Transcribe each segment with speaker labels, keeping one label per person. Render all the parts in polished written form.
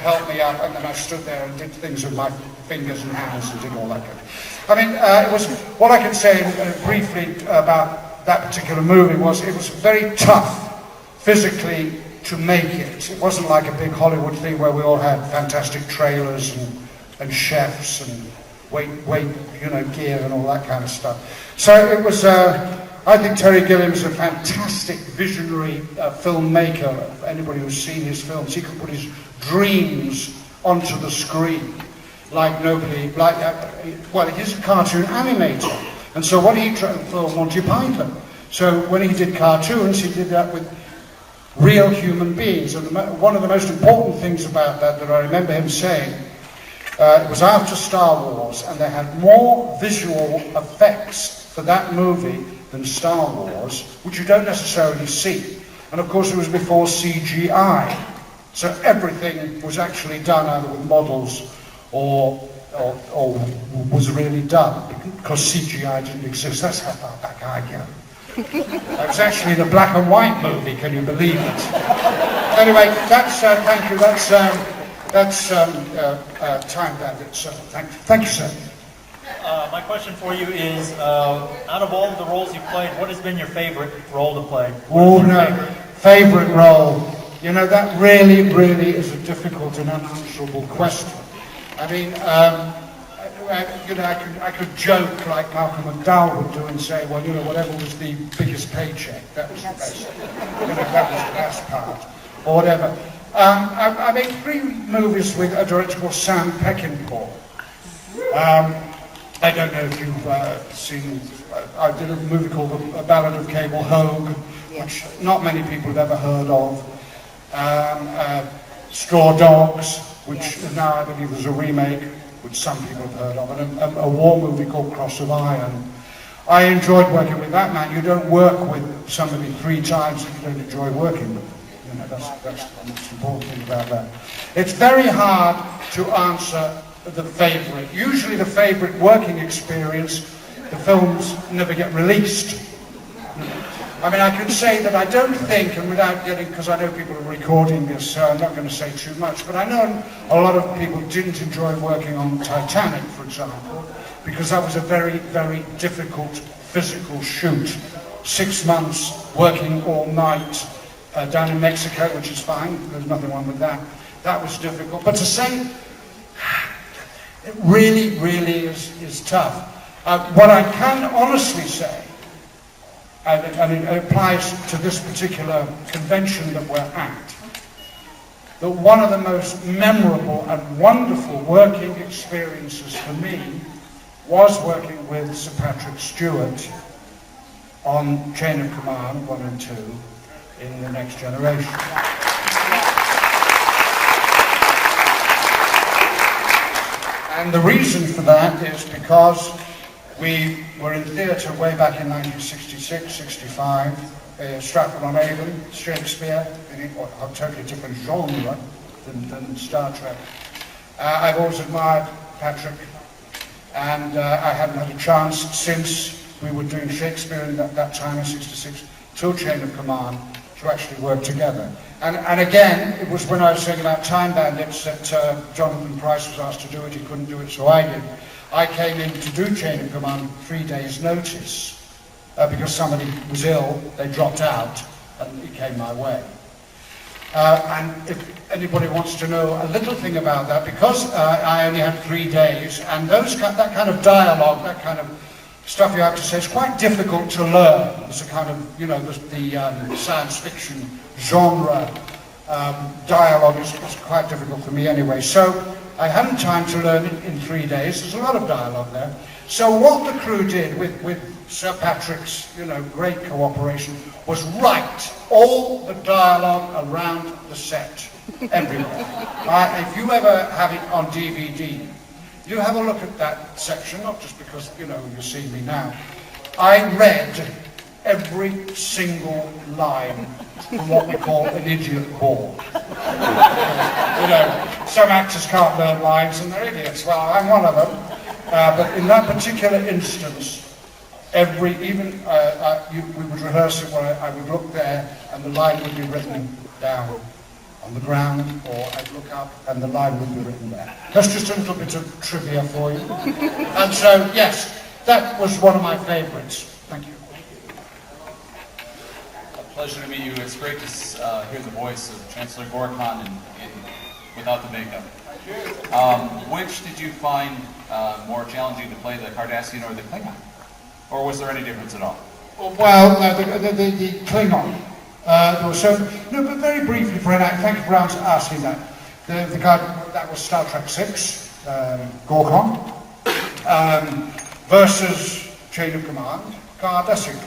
Speaker 1: help me up, and then I stood there and did things with my fingers and hands and did all that kind of thing. I mean, it was, what I can say briefly about that particular movie was it was very tough physically to make it. It wasn't like a big Hollywood thing where we all had fantastic trailers and chefs and weight, gear and all that kind of stuff. So it was, I think Terry Gilliam is a fantastic visionary filmmaker. Anybody who's seen his films, he can put his dreams onto the screen like nobody, well, he's a cartoon animator. And so what he tried for Monty Python. So when he did cartoons, he did that with real human beings. And one of the most important things about that I remember him saying, it was after Star Wars, and they had more visual effects for that movie than Star Wars, which you don't necessarily see. And of course it was before CGI. So everything was actually done either with models or was really done, because CGI didn't exist. That's how far back I go. It was actually the black and white movie, can you believe it? Anyway, that's, thank you, that's Time Bandits. Thank you, sir.
Speaker 2: My question for you is, out of all of the roles you've played, what has been your favorite role to play?
Speaker 1: Oh no, favorite role. You know, that really is a difficult and unanswerable question. I mean, I could joke like Malcolm McDowell would do and say, well, whatever was the biggest paycheck, that was the best. That was the best part, or whatever. I made 3 movies with a director called Sam Peckinpah. I don't know if you've seen, I did a movie called A Ballad of Cable Hogue, which not many people have ever heard of. Straw Dogs, which now I believe is a remake, which some people have heard of, and a war movie called Cross of Iron. I enjoyed working with that man. You don't work with somebody 3 times if you don't enjoy working with them. That's the most important thing about that. It's very hard to answer the favourite. Usually the favourite working experience, the films never get released. I mean, I can say that I don't think, and without getting, because I know people are recording this, so I'm not going to say too much, but I know a lot of people didn't enjoy working on Titanic, for example, because that was a very difficult physical shoot. 6 months working all night down in Mexico, which is fine, there's nothing wrong with that. That was difficult. But to say, it really is tough. What I can honestly say, and it applies to this particular convention that we're at, that one of the most memorable and wonderful working experiences for me was working with Sir Patrick Stewart on Chain of Command 1 and 2 in The Next Generation. And the reason for that is because we were in theatre way back in 1966, 65, Stratford-on-Avon, Shakespeare, in a totally different genre than Star Trek. I've always admired Patrick, and I hadn't had a chance since we were doing Shakespeare in that time in 66 till Chain of Command to actually work together. And again, it was when I was saying about Time Bandits that Jonathan Pryce was asked to do it, he couldn't do it, so I did. I came in to do Chain of Command 3 days' notice because somebody was ill, they dropped out, and it came my way. And if anybody wants to know a little thing about that, because I only had 3 days, and that kind of dialogue, that kind of stuff you have to say, it's quite difficult to learn. It's a kind of, the science fiction genre dialogue is quite difficult for me anyway. So I hadn't time to learn it in 3 days. There's a lot of dialogue there. So what the crew did with Sir Patrick's, great cooperation was write all the dialogue around the set, everywhere. If you ever have it on DVD, you have a look at that section, not just because, you see me now. I read every single line from what we call an idiot ball. Some actors can't learn lines and they're idiots. Well, I'm one of them. But in that particular instance, we would rehearse it where I would look there and the line would be written down on the ground, or I'd look up and the line would be written there. That's just a little bit of trivia for you. And so, yes, that was one of my favorites. Thank you.
Speaker 3: A pleasure to meet you. It's great to hear the voice of Chancellor Gorkon without the makeup. Which did you find more challenging to play, the Cardassian or the Klingon? Or was there any difference at all?
Speaker 1: Well, no, the Klingon. There was so, no, but very briefly, thank you for asking that. The guy, that was Star Trek 6, Gorkon, versus Chain of Command, Cardassian.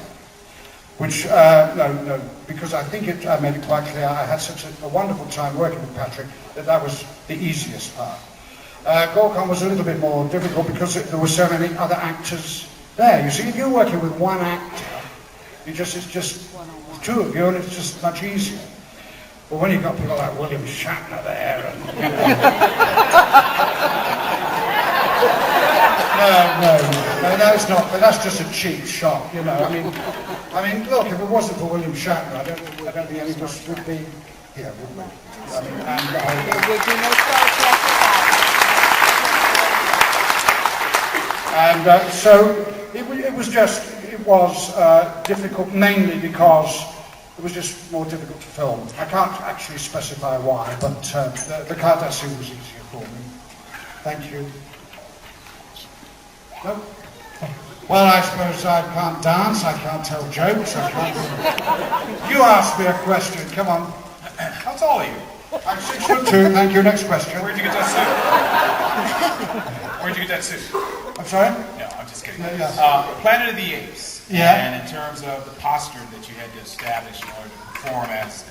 Speaker 1: Which, no, because I think I made it quite clear, I had such a wonderful time working with Patrick that was the easiest part. Gorkon was a little bit more difficult because there were so many other actors there. You see, if you're working with one actor, it's just two of you, and it's just much easier. But when you've got people like William Shatner there, and no, that's not. But that's just a cheap shot, you know. I mean, look, if it wasn't for William Shatner, I don't think any of us would be here, would we? I mean, there would be no Star Trek without. And so it was difficult, mainly because it was just more difficult to film. I can't actually specify why, but the Cardassian was easier for me. Thank you. No? Well, I suppose I can't dance, I can't tell jokes, I can't... You asked me a question, come on.
Speaker 3: How tall are you?
Speaker 1: I'm 6'2", thank you, next question.
Speaker 3: Where'd you get that suit? Where'd you get that suit?
Speaker 1: I'm sorry?
Speaker 3: No, I'm just kidding.
Speaker 1: Yeah.
Speaker 3: Planet of the Apes.
Speaker 1: Yeah.
Speaker 3: And in terms of the posture that you had to establish in order to perform as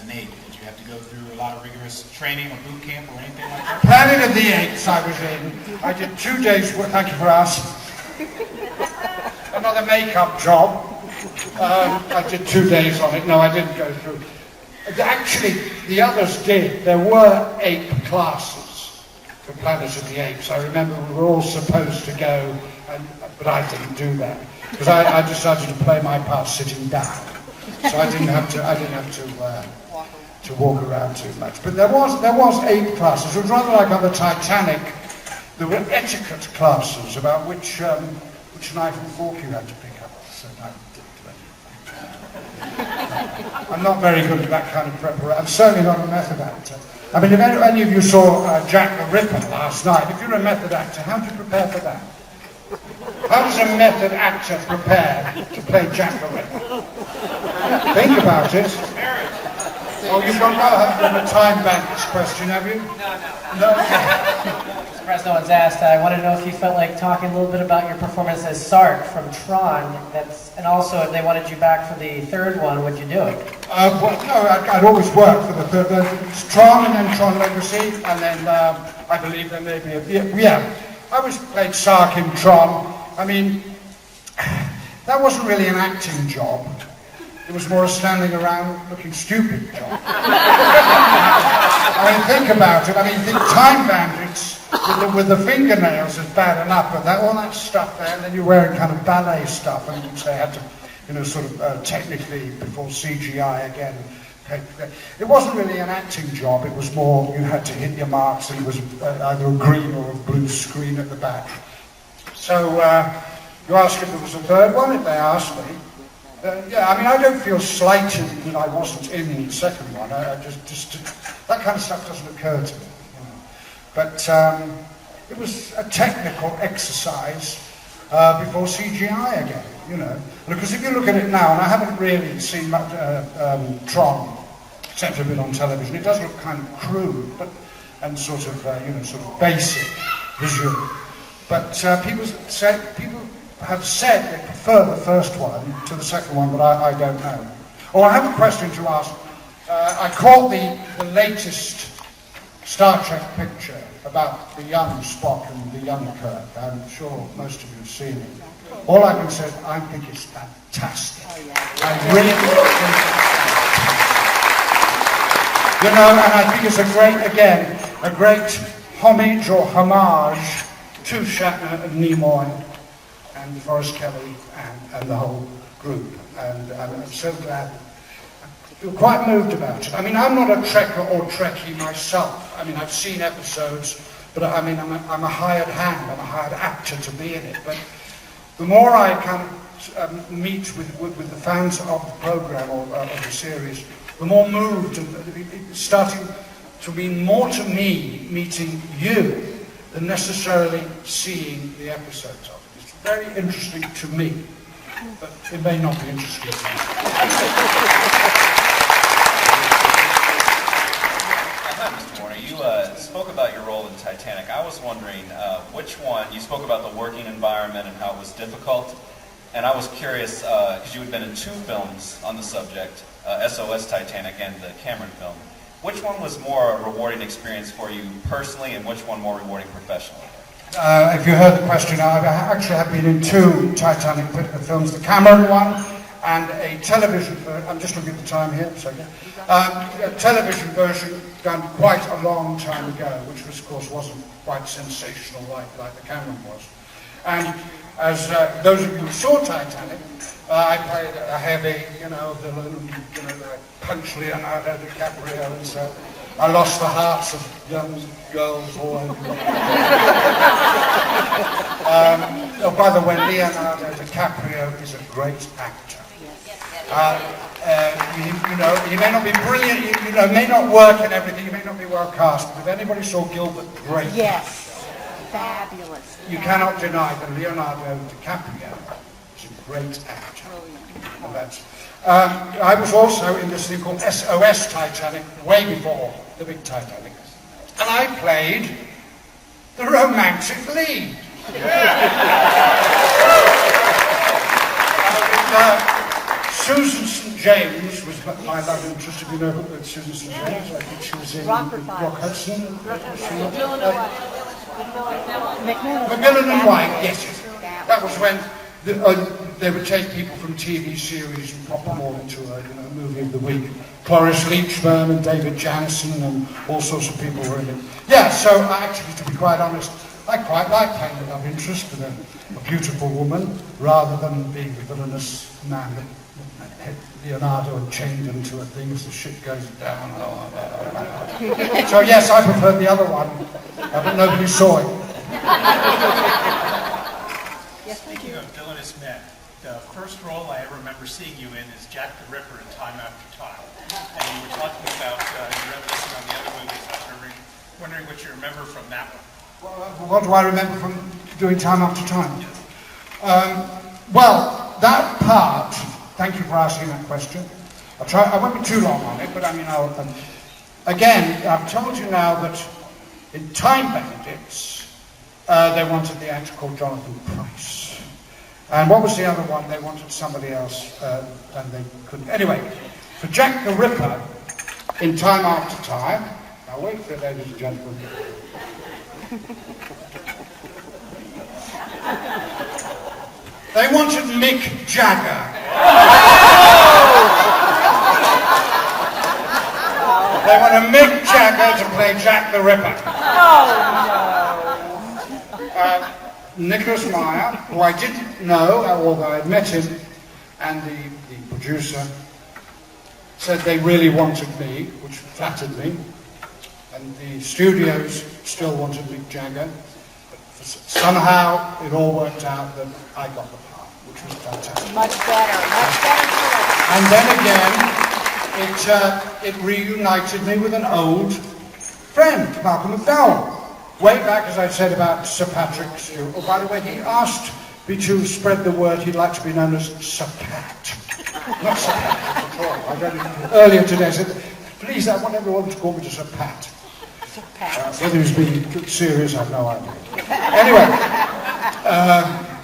Speaker 3: an ape, did you have to go through a lot of rigorous training or boot camp or anything like that?
Speaker 1: Planet of the Apes I was in. I did 2 days work, thank you for asking. Another makeup job. I did 2 days on it. No, I didn't go through. Actually, the others did. There were ape classes for Planet of the Apes. I remember we were all supposed to go, but I didn't do that because I decided to play my part sitting down, so I didn't have to walk around too much. But there was ape classes. It was rather like on the Titanic. There were etiquette classes about which knife and fork you had to pick up. So I didn't. I'm not very good at that kind of preparation. I'm certainly not a method actor. I mean, if any of you saw Jack the Ripper last night, if you're a method actor, how do you prepare for that? How does a method actor prepare to play Jack the Ripper? Think about it. Oh, you've got a time bank this question, have you? No.
Speaker 4: Surprised no one's asked. I want to know if you felt like talking a little bit about your performance as Sark from Tron, and also if they wanted you back for the third one, would you do it?
Speaker 1: Well, no, I'd always work for the third. It's Tron and then Tron Legacy, and then I believe there may be yeah. I was played Sark in Tron. I mean, that wasn't really an acting job. It was more a standing around looking stupid job. I mean, think about it. I mean, think Time Bandits with the fingernails is bad enough, but all that stuff there, and then you're wearing kind of ballet stuff, and they had to, you know, sort of technically before CGI again. It wasn't really an acting job. It was more you had to hit your marks, and it was either a green or a blue screen at the back. So you ask if there was a third one. If they asked me. Yeah, I mean, I don't feel slighted that I wasn't in the second one. I just that kind of stuff doesn't occur to me. You know. But it was a technical exercise before CGI again, you know. Because if you look at it now, and I haven't really seen much, Tron, except a bit on television, it does look kind of crude, and sort of, you know, sort of basic visually. But people have said they prefer the first one to the second one, but I don't know. Oh, I have a question to ask. I caught the latest Star Trek picture about the young Spock and the young Kirk. I'm sure most of you have seen it. All I can say is I think it's fantastic. I really think you know, and I think it's a great homage or homage to Shatner and Nimoy and Forrest Kelly and the whole group. And I'm so glad. were quite moved about it. I mean, I'm not a Trekker or Trekkie myself. I mean, I've seen episodes, but I mean, I'm a hired hand, I'm a hired actor to be in it. But the more I kind of meet with the fans of the program or of the series, the more moved, and it's starting to mean more to me meeting you than necessarily seeing the episodes of it. It's very interesting to me, but it may not be interesting to you.
Speaker 5: You spoke about your role in Titanic. I was wondering which one, you spoke about the working environment and how it was difficult, and I was curious, because you had been in 2 films on the subject, SOS Titanic and the Cameron film. Which one was more a rewarding experience for you personally, and which one more rewarding professionally?
Speaker 1: If you heard the question, I actually have been in 2 Titanic films, the Cameron one and a television version. I'm just looking at the time here, a television version done quite a long time ago, which was, of course, wasn't quite sensational like the Cameron was. And as those of you who saw Titanic, I played a heavy, villain, like punch Leonardo DiCaprio, and so I lost the hearts of young girls all over. Oh, by the way, Leonardo DiCaprio is a great actor. He may not be brilliant, may not work and everything, he may not be well cast, but if anybody saw Gilbert Grape,
Speaker 6: yes, fabulous.
Speaker 1: You cannot deny that Leonardo DiCaprio is a great actor. And that's, I was also in this thing called SOS Titanic, way before the big Titanic, and I played the romantic lead. Susan St. James was my love interest. If you know Susan St. James, I think she was in Rock Hudson. Macmillan and White, yes. That was when they would take people from TV series and pop them all into a movie of the week. Cloris Leachman and David Jansen and all sorts of people were in it. Yeah, so actually, to be quite honest, I quite like playing the love interest with a beautiful woman rather than being the villainous man that Leonardo had chained into a thing as the ship goes down. So yes, I preferred the other one, but nobody saw it.
Speaker 7: Speaking of villainous men, the first role I ever remember seeing you in is Jack the Ripper in Time After Time. And you were talking about your reminiscing on the other movies. I was wondering what you remember from that one.
Speaker 1: What do I remember from doing Time After Time? Well, that part, thank you for asking that question. I won't be too long on it, but I mean, again, I've told you now that in Time Bandits, they wanted the actor called Jonathan Pryce. And what was the other one? They wanted somebody else, and they couldn't. Anyway, for Jack the Ripper, in Time After Time, now wait for it, ladies and gentlemen. They wanted Mick Jagger. They wanted Mick Jagger to play Jack the Ripper. Nicholas Meyer, who I didn't know, although I'd met him, and the producer, said they really wanted me, which flattered me. And the studios still wanted Mick Jagger. But somehow it all worked out that I got the part, which was fantastic.
Speaker 6: Much better choice.
Speaker 1: And then again, it reunited me with an old friend, Malcolm McDowell. Way back, as I said about Sir Patrick Stewart. Oh, by the way, he asked me to spread the word he'd like to be known as Sir Pat. Not Sir Patrick at all. I read it earlier today. I said, please, I want everyone to call me just Sir Pat.
Speaker 6: Sir Pat.
Speaker 1: Whether he's being serious, I've no idea. Anyway,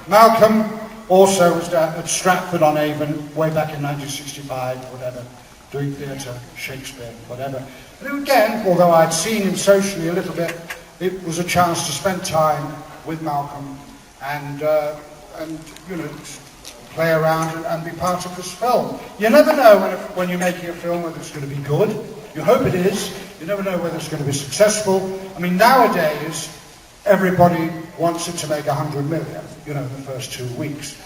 Speaker 1: Malcolm also was at Stratford-on-Avon way back in 1965, whatever, doing theatre, Shakespeare, whatever. But again, although I'd seen him socially a little bit, it was a chance to spend time with Malcolm and play around and be part of this film. You never know when you're making a film whether it's going to be good. You hope it is. You never know whether it's going to be successful. I mean, nowadays, everybody wants it to make 100 million, in the first 2 weeks.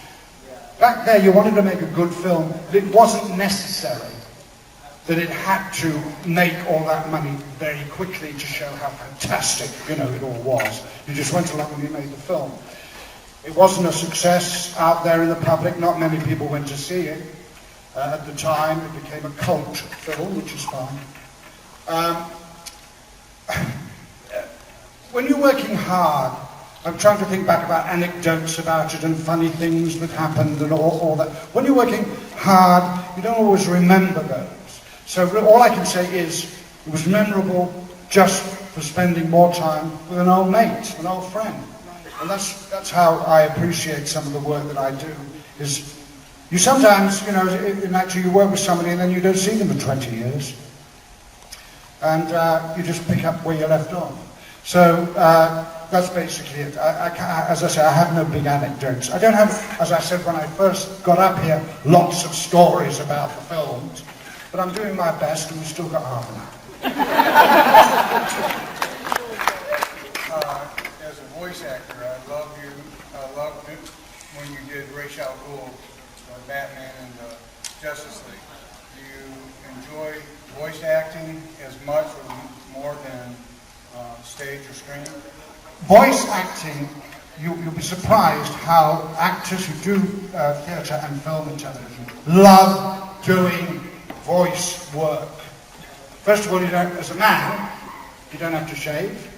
Speaker 1: Back there, you wanted to make a good film, but it wasn't necessary that it had to make all that money very quickly to show how fantastic, it all was. You just went along and you made the film. It wasn't a success out there in the public. Not many people went to see it. At the time, it became a cult film, which is fine. When you're working hard, I'm trying to think back about anecdotes about it and funny things that happened and all that. When you're working hard, you don't always remember those. So all I can say is it was memorable just for spending more time with an old mate, an old friend. And that's how I appreciate some of the work that I do, is you sometimes, actually you work with somebody and then you don't see them for 20 years. And you just pick up where you left off. So that's basically it. As I say, I have no big anecdotes. I don't have, as I said when I first got up here, lots of stories about the films. But I'm doing my best and we've still got half an hour.
Speaker 8: As a voice actor, I loved it when you did Ra's al Ghul, Batman and Justice League. Do you enjoy voice acting as much or more than stage or screen?
Speaker 1: Voice acting, you'll be surprised how actors who do theatre and film and television love doing voice work. First of all, as a man, you don't have to shave.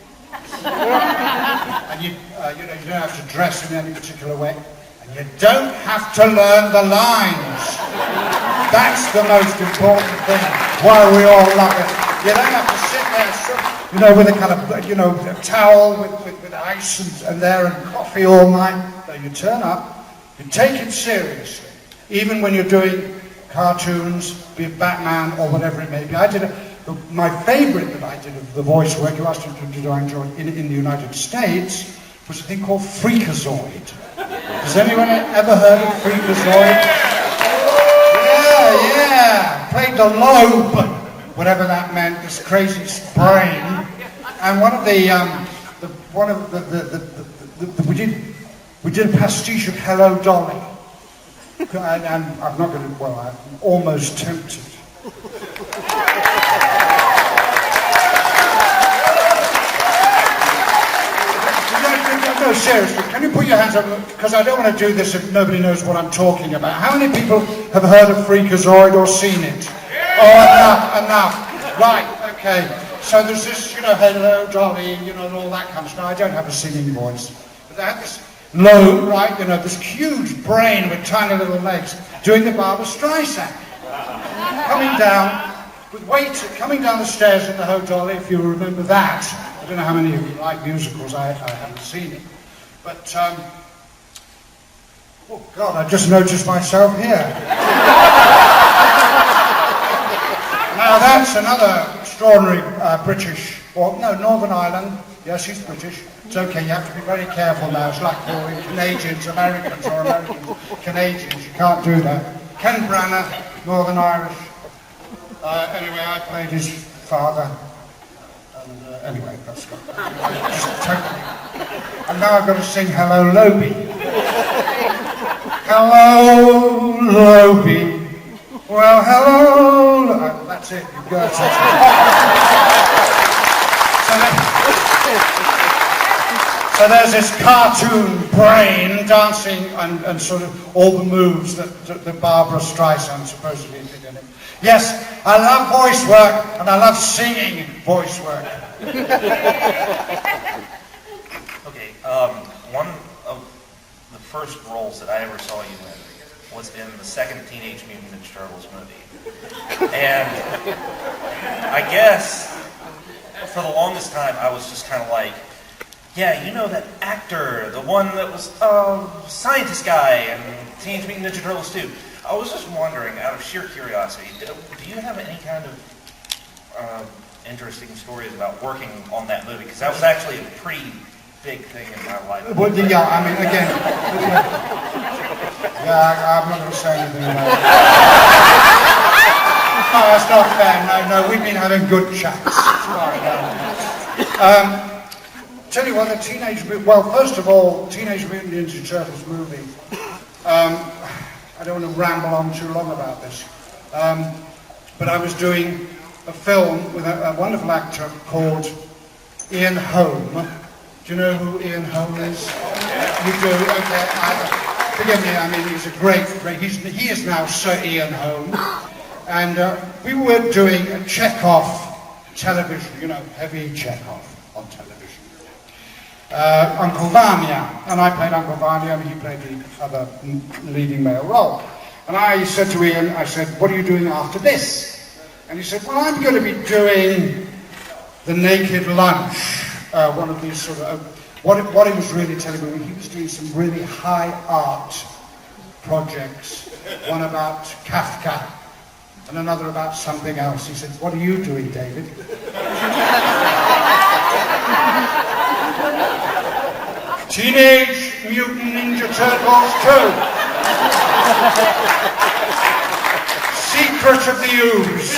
Speaker 1: And you don't have to dress in any particular way. And you don't have to learn the lines. That's the most important thing, why we all love it. You don't have to sit there, with a kind of, a towel with ice and coffee all night. No, you turn up, you take it seriously. Even when you're doing cartoons, be it Batman or whatever it may be. My favourite that I did of the voice work, you asked me to do I enjoy in the United States, was a thing called Freakazoid. Has anyone ever heard of Freakazoid? Yeah. Played the lobe, whatever that meant, this crazy brain. And we did a pastiche of Hello Dolly. And I'm not going to, I'm almost tempted. No, seriously, can you put your hands up? Because I don't want to do this if nobody knows what I'm talking about. How many people have heard of Freakazoid or seen it? Oh, enough. Right, okay. So there's this, Hello Dolly, and all that kind of stuff. I don't have a singing voice. But they had this low, right, this huge brain with tiny little legs, doing the Barbra Streisand. Coming down, with weight, coming down the stairs in the Hotel, if you remember that. I don't know how many of you like musicals, I haven't seen it. But, oh God, I just noticed myself here. Now that's another extraordinary British, or no, Northern Ireland. Yes, he's British. It's okay, you have to be very careful now. It's like calling Canadians Americans or Americans Canadians. You can't do that. Ken Branagh, Northern Irish. Anyway, I played his father. And anyway, that's good. Totally. And now I've got to sing Hello Lobie. Hello Lobie. Well, hello. That's it. You've got it. So there's this cartoon brain dancing and sort of all the moves that Barbra Streisand supposedly did in it. Yes, I love voice work and I love singing voice work.
Speaker 9: Okay, one of the first roles that I ever saw you in was in the second Teenage Mutant Ninja Turtles movie. And I guess for the longest time I was just kind of like, yeah, that actor, the one that was scientist guy in Teenage Mutant Ninja Turtles 2. I was just wondering, out of sheer curiosity, do you have any kind of interesting stories about working on that movie? Because that was actually a pretty big thing in my life.
Speaker 1: Well, yeah, I mean, again, I'm not going to say anything about it. No, that's not fair. No, we've been having good chats. Tell you what, first of all, Teenage Mutant Ninja Turtles movie. I don't want to ramble on too long about this. but I was doing a film with a wonderful actor called Ian Holm. Do you know who Ian Holm is? You do? Okay. Forgive me, I mean, he's a great, he is now Sir Ian Holm. And we were doing a Chekhov television, you know, heavy Chekhov on television. Uncle Vanya, and I played Uncle Vanya, and he played the other leading male role. And I said to Ian, I said, what are you doing after this? And he said, well, I'm going to be doing The Naked Lunch, one of these sort of, what he was really telling me, he was doing some really high art projects, one about Kafka, and another about something else. He said, what are you doing, David? Teenage Mutant Ninja Turtles 2. Secret of the Ooze.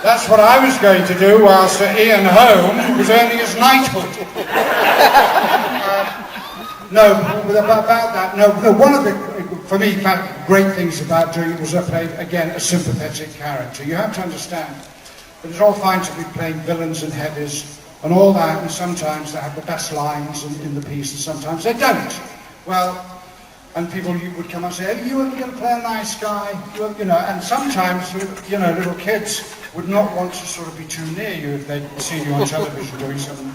Speaker 1: That's what I was going to do while Sir Ian Holm was earning his knighthood. No, about that, no, one of the, for me, great things about doing it was I played, again, a sympathetic character. You have to understand that it's all fine to be playing villains and heavies and all that, and sometimes they have the best lines in the piece, and sometimes they don't. Well, and people would come and say, are you ever going to play a nice guy? You know, and sometimes, you know, little kids would not want to sort of be too near you if they'd seen you on television doing something.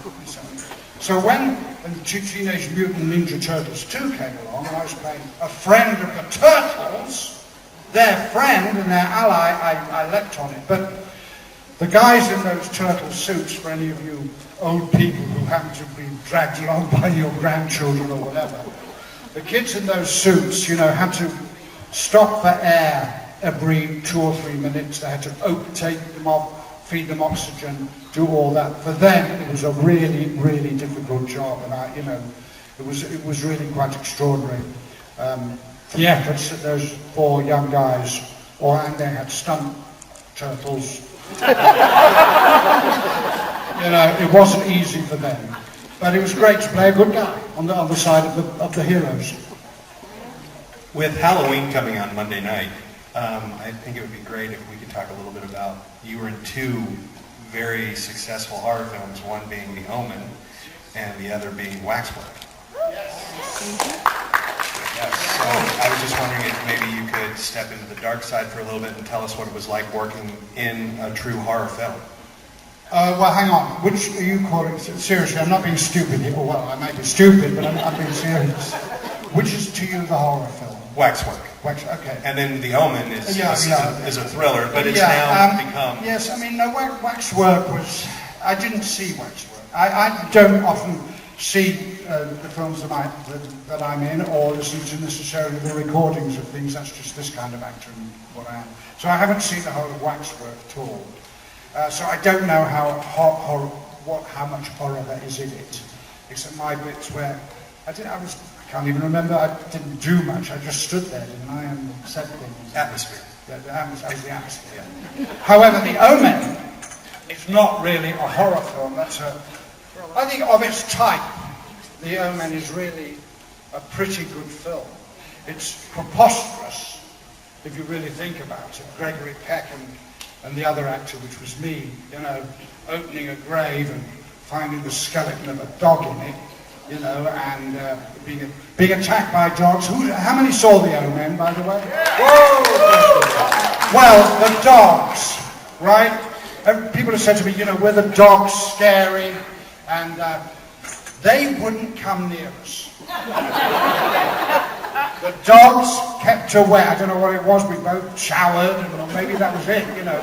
Speaker 1: So when Teenage Mutant Ninja Turtles 2 came along, and I was playing a friend of the Turtles, their friend and their ally, I leapt on it. But the guys in those turtle suits, for any of you old people who happen to be dragged along by your grandchildren or whatever, the kids in those suits, you know, had to stop for air every 2 or 3 minutes. They had to take them off, feed them oxygen, do all that. For them, it was a really, really difficult job, and you know, it was really quite extraordinary. The efforts that those 4 young guys, and they had stunt turtles. You know, it wasn't easy for them, but it was great to play a good guy on the side of the heroes.
Speaker 10: With Halloween coming on Monday night, I think it would be great if we could talk a little bit about, you were in 2 very successful horror films, one being The Omen and the other being Waxwork. Yes. So I was just wondering if maybe you could step into the dark side for a little bit and tell us what it was like working in a true horror film.
Speaker 1: Well, hang on. Which are you calling? Seriously, I'm not being stupid here. Well, I may be stupid, but I'm being serious. Which is to you the horror film?
Speaker 10: Waxwork.
Speaker 1: Okay.
Speaker 10: And then The Omen is a thriller, but it's now become...
Speaker 1: Yes, I mean, no, Waxwork was... I didn't see Waxwork. I don't often see the films that I'm in or listen to necessarily the recordings of things. That's just this kind of actor and what I am. So I haven't seen the whole of Waxwork at all. So I don't know how much horror there is in it, except my bits where I can't even remember. I didn't do much. I just stood there, didn't I, and said things.
Speaker 10: Atmosphere.
Speaker 1: The atmosphere. However, The Omen is not really a horror film. I think of its type, The Omen is really a pretty good film. It's preposterous, if you really think about it. Gregory Peck and the other actor, which was me, you know, opening a grave and finding the skeleton of a dog in it, you know, and being attacked by dogs. How many saw The Omen, by the way? Whoa! Well, the dogs, right? People have said to me, you know, were the dogs scary? And they wouldn't come near us. The dogs kept away. I don't know what it was. We both showered, or maybe that was it, you know.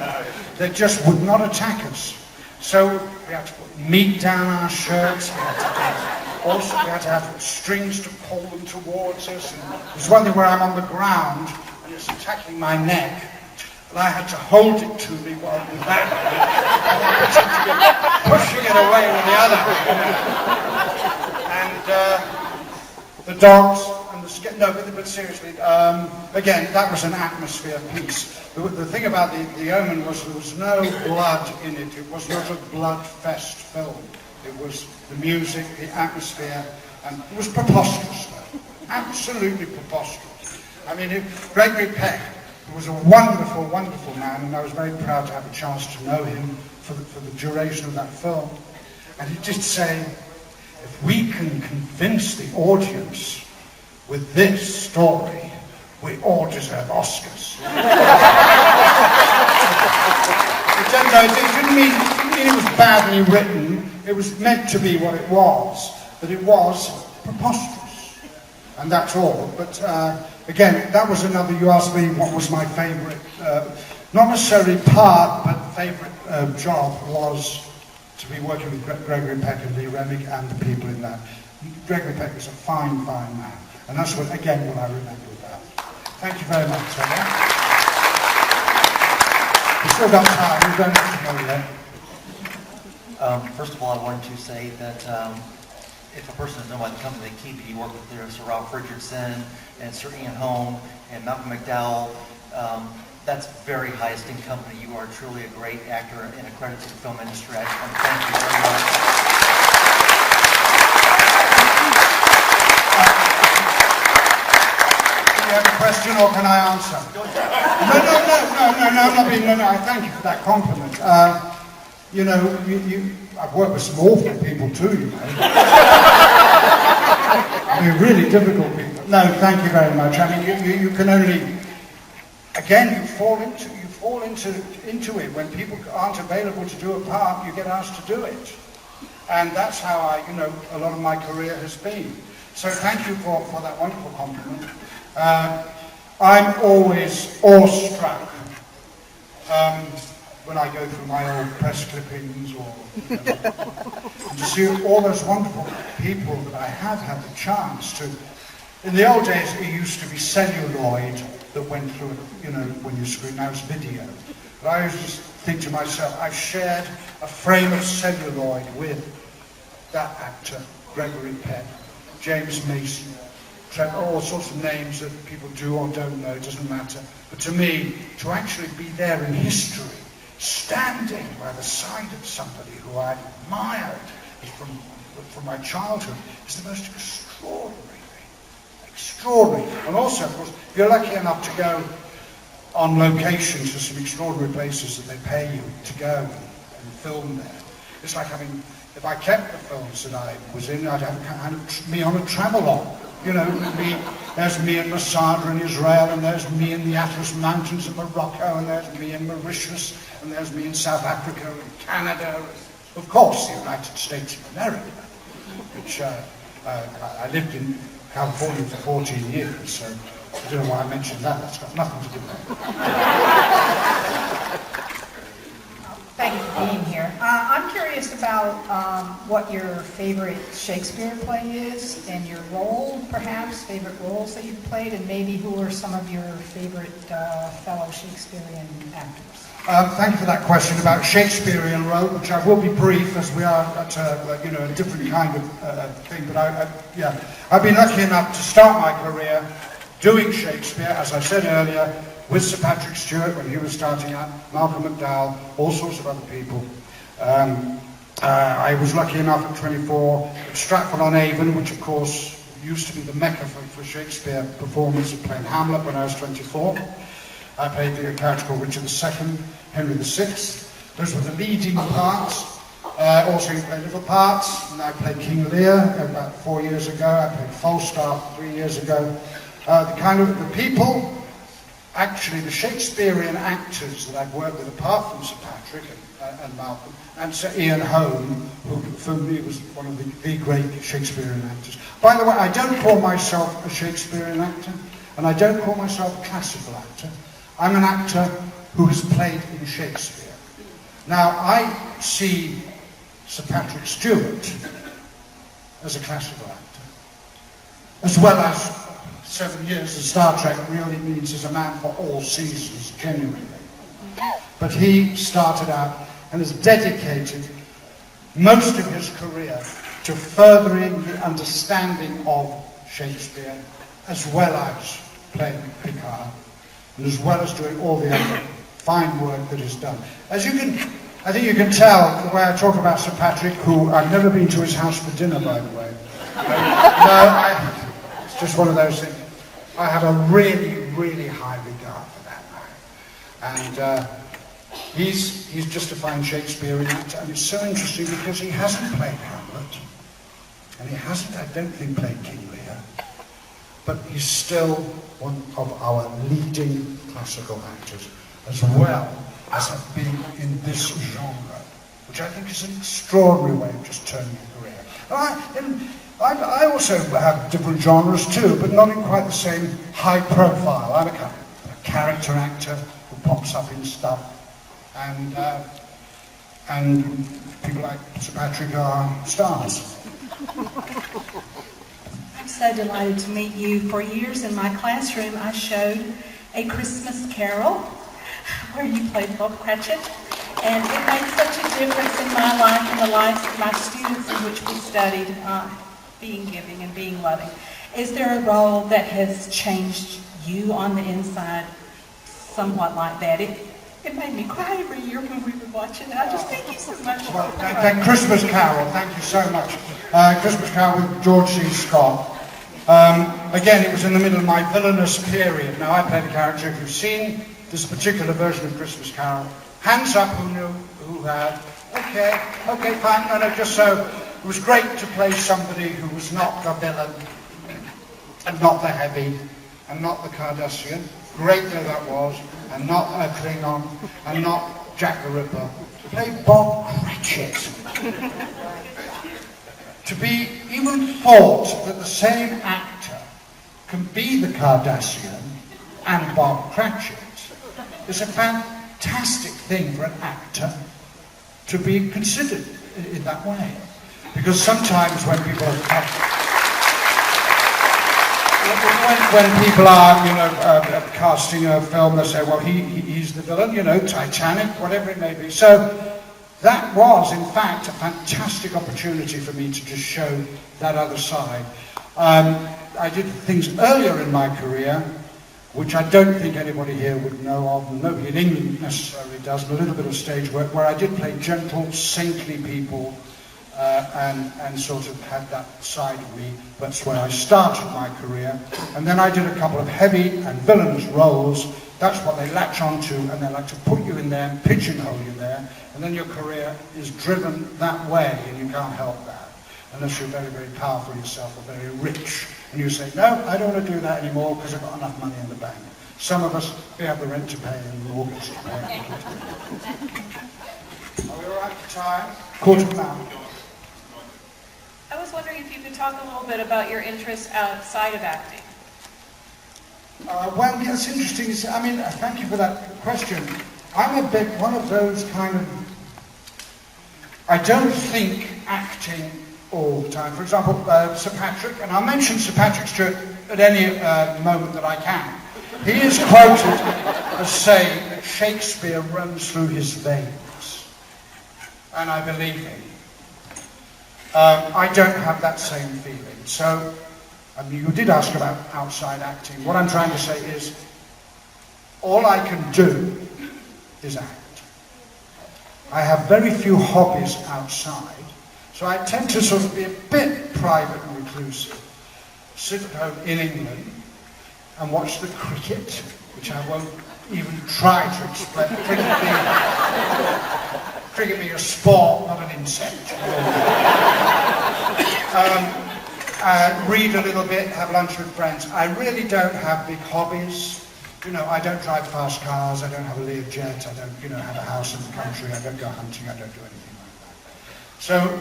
Speaker 1: They just would not attack us. So we had to put meat down our shirts. We had to have strings to pull them towards us. And there's one thing where I'm on the ground and it's attacking my neck. And I had to hold it to me while with that hand, pushing it away with the other hand. And the dogs and the no, but seriously, again, that was an atmosphere piece. The thing about the Omen was there was no blood in it. It was not a blood-fest film. It was the music, the atmosphere, and it was preposterous, though. Absolutely preposterous. I mean, Gregory Peck He was a wonderful, wonderful man, and I was very proud to have a chance to know him for the duration of that film. And he did say, if we can convince the audience with this story, we all deserve Oscars. It didn't mean it was badly written. It was meant to be what it was, but it was preposterous, and that's all. But again, that was another. You asked me what was my favourite, not necessarily part, but favourite job was to be working with Gregory Peck and Lee Remick and the people in that. Gregory Peck was a fine, fine man, and that's what again what I remember with that. Thank you very much, Trevor. We've still got time, we don't have to go yet.
Speaker 11: First of all, I wanted to say that if a person doesn't know about the company they keep, you work with Sir Ralph Richardson and Sir Ian Holm and Malcolm McDowell. That's very high esteemed company. You are truly a great actor and a credit to the film industry. I want to thank you very much.
Speaker 1: Do you have a question or can I answer? No, I thank you for that compliment. You know, I've worked with some awful people too, you know. I mean, really difficult people. No, thank you very much. I mean, you can only, again, you fall into it. When people aren't available to do a part, you get asked to do it. And that's how a lot of my career has been. So thank you for that wonderful compliment. I'm always awestruck when I go through my old press clippings or and to see all those wonderful people that I have had the chance to. In the old days, it used to be celluloid that went through, when you screen. Now it's video. But I used to think to myself, I've shared a frame of celluloid with that actor, Gregory Peck, James Mason, all sorts of names that people do or don't know, it doesn't matter. But to me, to actually be there in history, standing by the side of somebody who I admired from my childhood, is the most extraordinary thing. Extraordinary. And also, of course, if you're lucky enough to go on location to some extraordinary places that they pay you to go and film there, it's like having, if I kept the films that I was in, I'd have kind of me on a travelogue. There's me in Masada in Israel, and there's me in the Atlas Mountains of Morocco, and there's me in Mauritius, and there's me in South Africa and Canada, of course the United States of America, which I lived in California for 14 years, so I don't know why I mentioned that, that's got nothing to do with it.
Speaker 12: Thank you for being here. I'm curious about what your favorite Shakespeare play is and your role, perhaps, favorite roles that you've played, and maybe who are some of your favorite fellow Shakespearean actors.
Speaker 1: Thank you for that question about Shakespearean role, which I will be brief as we are at a different kind of thing. But I've been lucky enough to start my career doing Shakespeare, as I said earlier, with Sir Patrick Stewart when he was starting out, Malcolm McDowell, all sorts of other people. I was lucky enough at 24 at Stratford-on-Avon, which of course used to be the mecca for Shakespeare performance of playing Hamlet when I was 24. I played the character called Richard II, Henry VI. Those were the leading parts. Also you play little parts, and I played King Lear about 4 years ago. I played Falstaff 3 years ago. The people, actually the Shakespearean actors that I've worked with, apart from Sir Patrick and Malcolm, and Sir Ian Holm, who for me was one of the great Shakespearean actors. By the way, I don't call myself a Shakespearean actor, and I don't call myself a classical actor. I'm an actor who has played in Shakespeare. Now, I see Sir Patrick Stewart as a classical actor, as well as 7 years of Star Trek really means as a man for all seasons, genuinely. But he started out and has dedicated most of his career to furthering the understanding of Shakespeare, as well as playing Picard, and as well as doing all the other fine work that is done. I think you can tell the way I talk about Sir Patrick, who I've never been to his house for dinner, by the way. It's just one of those things. I have a really, really high regard for that man. And he's just a fine Shakespearean actor, and it's so interesting because he hasn't played Hamlet, and he hasn't, I don't think, played King Lear, but he's still one of our leading classical actors, as well as have been in this genre, which I think is an extraordinary way of just turning your career. I also have different genres too, but not in quite the same high profile. I'm a kind of character actor who pops up in stuff, and people like Sir Patrick are stars.
Speaker 13: I'm so delighted to meet you. For years in my classroom, I showed A Christmas Carol, where you played Bob Cratchit, and it made such a difference in my life and the lives of my students in which we studied being giving and being loving. Is there a role that has changed you on the inside somewhat like that? It made me cry every year when we were watching it. I just thank you so much.
Speaker 1: Well, thank Christmas Carol, thank you so much. Christmas Carol with George C. Scott. Again, it was in the middle of my villainous period. Now, I played a character. If you've seen this particular version of Christmas Carol, hands up who knew, who had. Okay, fine. No, just so. It was great to play somebody who was not the villain, and not the heavy, and not the Cardassian. Great though that was, and not a Klingon, and not Jack the Ripper. To play Bob Cratchit. To be even thought that the same actor can be the Cardassian and Bob Cratchit is a fantastic thing for an actor to be considered in that way. Because sometimes when people are casting a film, they say, well, he's the villain, Titanic, whatever it may be. So that was, in fact, a fantastic opportunity for me to just show that other side. I did things earlier in my career, which I don't think anybody here would know of, nobody in England necessarily does, a little bit of stage work, where I did play gentle, saintly people, and sort of had that side of me. That's where I started my career. And then I did a couple of heavy and villainous roles. That's what they latch onto, and they like to put you in there and pigeonhole you there, and then your career is driven that way, and you can't help that, unless you're very, very powerful yourself or very rich. And you say, no, I don't want to do that anymore because I've got enough money in the bank. Some of us, we have the rent to pay and the mortgage to pay. Are we all right for time? Quarter of an hour.
Speaker 13: I was wondering if you could talk a little bit about your interests outside of acting.
Speaker 1: Well, yeah, it's interesting. Thank you for that question. I'm a bit one of those kind of, I don't think acting all the time. For example, Sir Patrick, and I'll mention Sir Patrick Stewart at any moment that I can. He is quoted as saying that Shakespeare runs through his veins. And I believe him. I don't have that same feeling. So, you did ask about outside acting. What I'm trying to say is, all I can do is act. I have very few hobbies outside, so I tend to sort of be a bit private and reclusive. Sit at home in England and watch the cricket, which I won't even try to explain. Cricket being a sport, not an insect. Read a little bit, have lunch with friends. I really don't have big hobbies. I don't drive fast cars, I don't have a Learjet, I don't, have a house in the country, I don't go hunting, I don't do anything like that. So,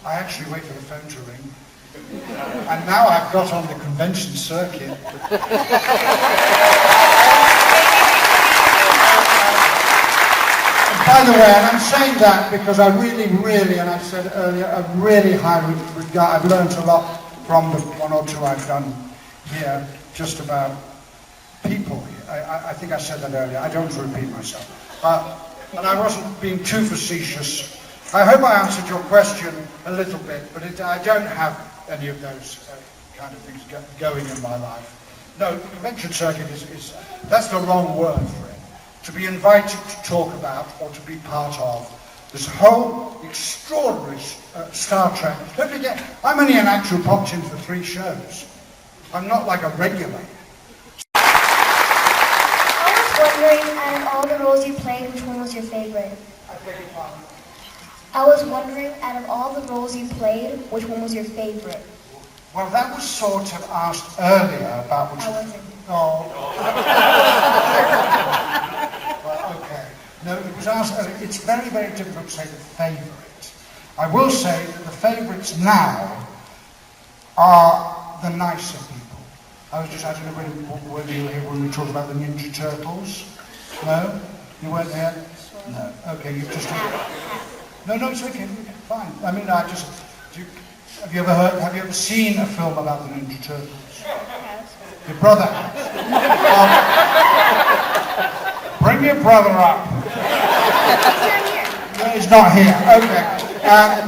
Speaker 1: I actually wait for the phone to ring. And now I've got on the convention circuit. By the way, and I'm saying that because I really, and I said earlier, a really high regard. I've learned a lot from the one or two I've done here, just about people. I think I said that earlier. I don't repeat myself. And I wasn't being too facetious. I hope I answered your question a little bit, but I don't have any of those kind of things going in my life. No, the convention circuit that's the wrong word for it. To be invited to talk about or to be part of this whole extraordinary Star Trek. Don't forget, I'm only an actor who popped in for 3 shows. I'm not like a regular.
Speaker 14: I was wondering, all the roles you played, which one was your favorite?
Speaker 1: I beg your pardon.
Speaker 14: I was wondering, out of all the roles you played, which one was your favorite?
Speaker 1: Well, that was sort of asked earlier about which...
Speaker 14: I wasn't.
Speaker 1: Oh. Well, okay. No, it was asked earlier. It's very, very difficult to say the favourite. I will say that the favourites now are the nicer people. I don't know whether you were here when we talked about the Ninja Turtles. No? You weren't there? No. Okay, you've just... No, it's okay. Fine. I mean, have you ever seen a film about the Ninja Turtles? Your brother has. Bring your brother up. No, he's not here. Okay.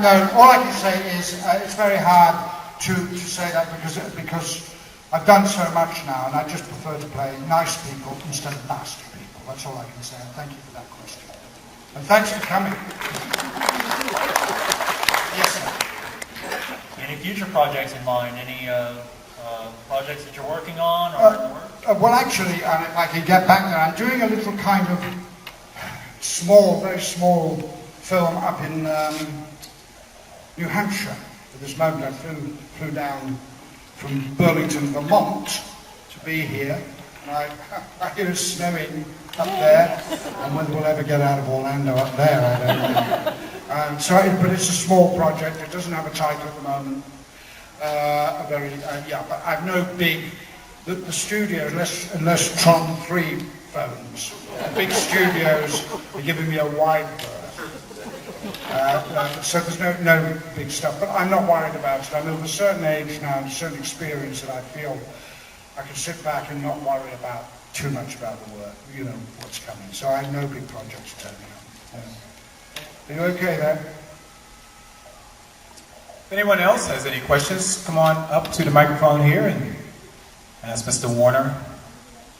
Speaker 1: No, all I can say is it's very hard to say that because I've done so much now, and I just prefer to play nice people instead of nasty people. That's all I can say. And thank you for that question. And thanks for coming. Yes, sir.
Speaker 2: Any future projects in mind? Any projects that you're working on or in the works?
Speaker 1: Well, actually, if I can get back there, I'm doing a little kind of small, very small film up in New Hampshire. At this moment, I flew down from Burlington, Vermont, to be here. And I hear it's snowing up there, and whether we'll ever get out of Orlando up there, I don't know. But it's a small project. It doesn't have a title at the moment. But I've no big. The studios, unless Tron 3 phones, big studios are giving me a wide berth. So there's no big stuff. But I'm not worried about it. I'm of a certain age now and a certain experience that I feel I can sit back and not worry about too much about the work, what's coming. So I have no big projects turning up. Are you okay there?
Speaker 15: If anyone else has any questions, come on up to the microphone here and ask Mr. Warner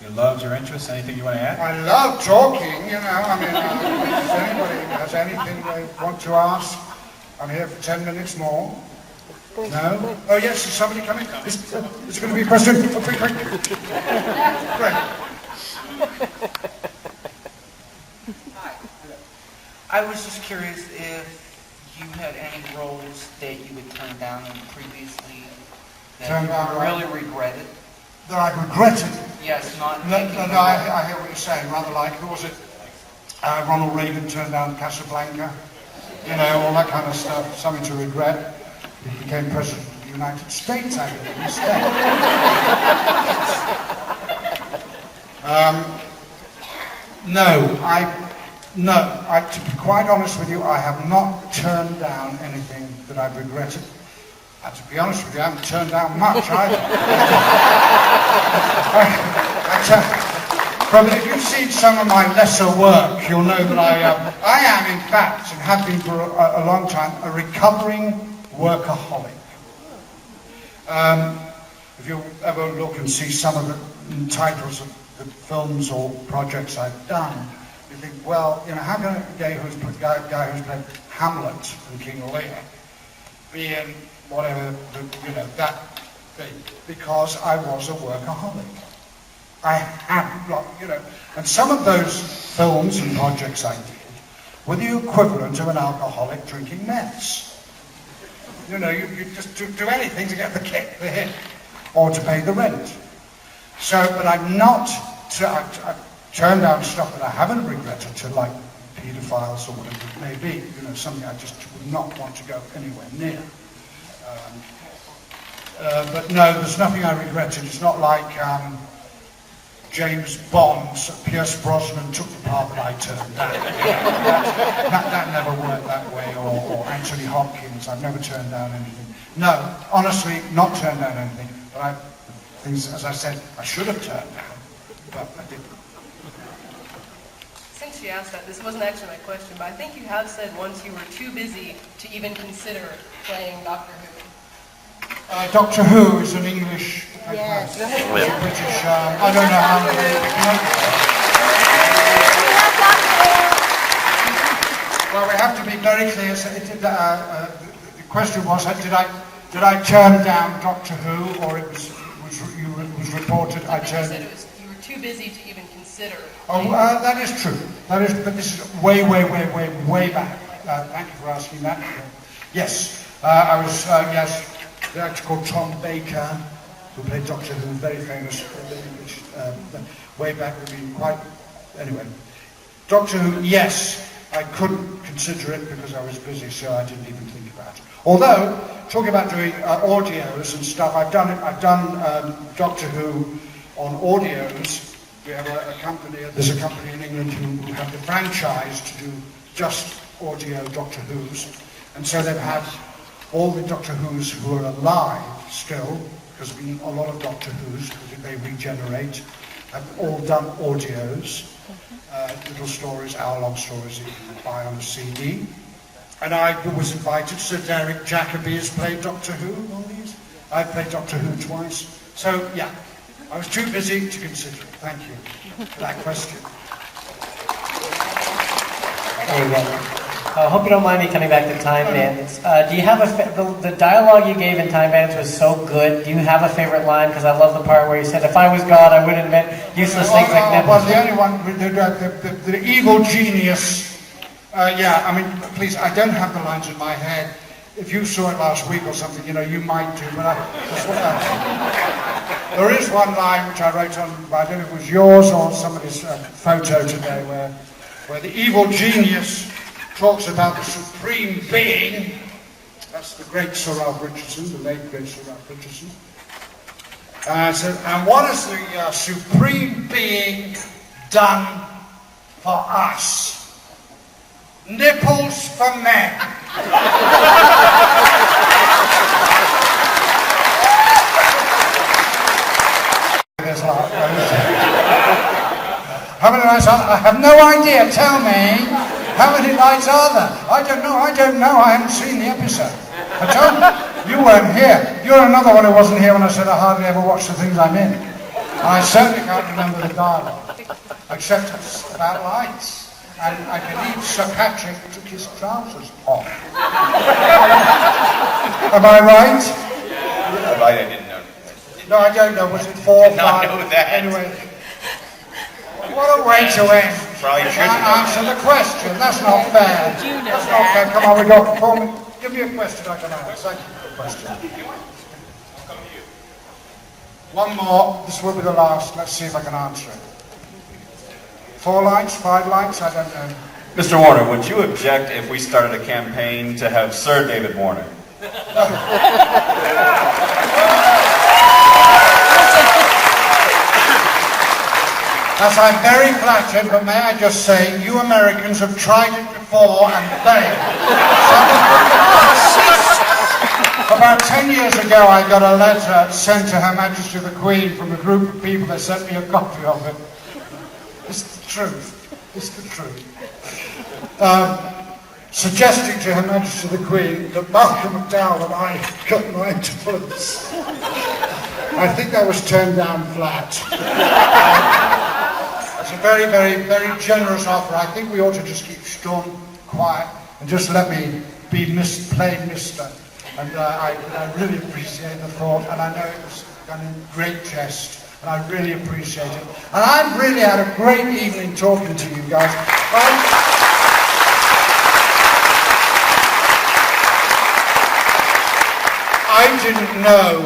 Speaker 15: your loves, your interests, anything you want to add.
Speaker 1: I love talking, if anybody has anything they want to ask, I'm here for 10 minutes more. No? Oh yes, is somebody coming? Is there going to be a question? Oh, quick. Great.
Speaker 16: I was just curious if you had any roles that you would turn down previously that you really regretted.
Speaker 1: That I regretted?
Speaker 16: Yes, not...
Speaker 1: No, I hear what you're saying. Rather like, who was it? Ronald Reagan turned down Casablanca. All that kind of stuff. Something to regret. He became President of the United States, I think, instead. To be quite honest with you, I have not turned down anything that I've regretted. And to be honest with you, I haven't turned down much either. If you've seen some of my lesser work, you'll know that I am, in fact, and have been for a long time, a recovering workaholic. If you ever look and see some of the titles of the films or projects I've done, you think, well, how can a guy who's played Hamlet and King Lear be in whatever, that thing? Because I was a workaholic. I had, and some of those films and projects I did were the equivalent of an alcoholic drinking mess. You just do anything to get the kick, the hit, or to pay the rent. But I'm not, I've turned down stuff that I haven't regretted to, like pedophiles or whatever it may be, something I just would not want to go anywhere near. But no, there's nothing I regretted. It's not like James Bond, Pierce Brosnan took the part that I turned down. That never worked that way, or Anthony Hopkins. I've never turned down anything. No, honestly, not turned down anything. But things, as I said, I should have turned down, but I didn't.
Speaker 17: Since you asked that, this wasn't actually my question, but I think you have said once you were too busy to even consider playing Doctor Who.
Speaker 1: Doctor Who is an English... Yes. British... I don't know how many... Well, we have to be very clear. So the question was, did I turn down Doctor Who, or it was reported I turned...
Speaker 17: You said you were too busy to even consider consider?
Speaker 1: Oh, that is true. That is, but this is way back. Thank you for asking that. Yes, I was, yes, the actor called Tom Baker, who played Doctor Who, very famous, which way back would be quite, anyway. Doctor Who, yes, I couldn't consider it because I was busy, so I didn't even think about it. Although, talking about doing audios and stuff, I've done Doctor Who on audios. We have a company, there's a company in England who have the franchise to do just audio Doctor Who's. And so they've had all the Doctor Who's who are alive still, because there's been a lot of Doctor Who's, because they regenerate, have all done audios, little stories, hour-long stories that you can buy on a CD. And I was invited. Sir Derek Jacobi has played Doctor Who on these. I've played Doctor Who twice. So, yeah, I was too busy to consider it. Thank you for that question.
Speaker 4: There you go. I hope you don't mind me coming back to Time Bandits. Do you have the dialogue you gave in Time Bandits was so good. Do you have a favorite line? Because I love the part where you said, "If I was God, I wouldn't admit useless things like nipples."
Speaker 1: Well, the only one, the evil genius. Yeah, I mean, please, I don't have the lines in my head. If you saw it last week or something, you know, you might do. But there is one line which I wrote on, I don't know if it was yours or somebody's photo today, where the evil genius talks about the supreme being. That's the great Sir Ralph Richardson, the late great Sir Ralph Richardson. And what has the supreme being done for us? Nipples for men. How many lights are there? I have no idea. Tell me. How many lights are there? I don't know. I haven't seen the episode. I told you, you weren't here. You're another one who wasn't here when I said I hardly ever watch the things I'm in. And I certainly can't remember the dialogue, except it's about lights. And I believe Sir Patrick took his trousers off. Am I right?
Speaker 5: I didn't know.
Speaker 1: No, I don't know. Was it 4 or 5?
Speaker 5: I know that.
Speaker 1: Anyway. What a way to end.
Speaker 5: Probably should
Speaker 1: Answer the question. That's not fair. That's not fair. Come on, we got 4 minutes. Give me a question I can answer. Thank you for the question. One more. This will be the last. Let's see if I can answer it. 4 lights, 5 lights, I don't know.
Speaker 5: Mr. Warner, would you object if we started a campaign to have Sir David Warner?
Speaker 1: As I'm very flattered, but may I just say, you Americans have tried it before and failed. About 10 years ago, I got a letter sent to Her Majesty the Queen from a group of people that sent me a copy of it. It's the truth. It's the truth. Suggesting to Her Majesty the Queen that Malcolm McDowell and I cut my influence. I think I was turned down flat. It's a very, very, very generous offer. I think we ought to just keep storm quiet and just let me be plain mister. And I really appreciate the thought, and I know it was done in great jest, and I really appreciate it. And I've really had a great evening talking to you guys. I didn't know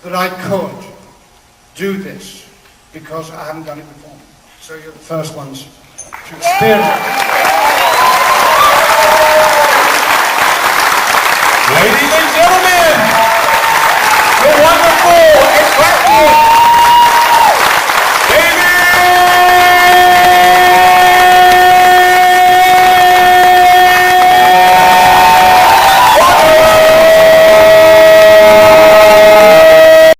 Speaker 1: that I could do this because I haven't done it before. So you're the first ones to experience it.
Speaker 18: Ladies and gentlemen, the wonderful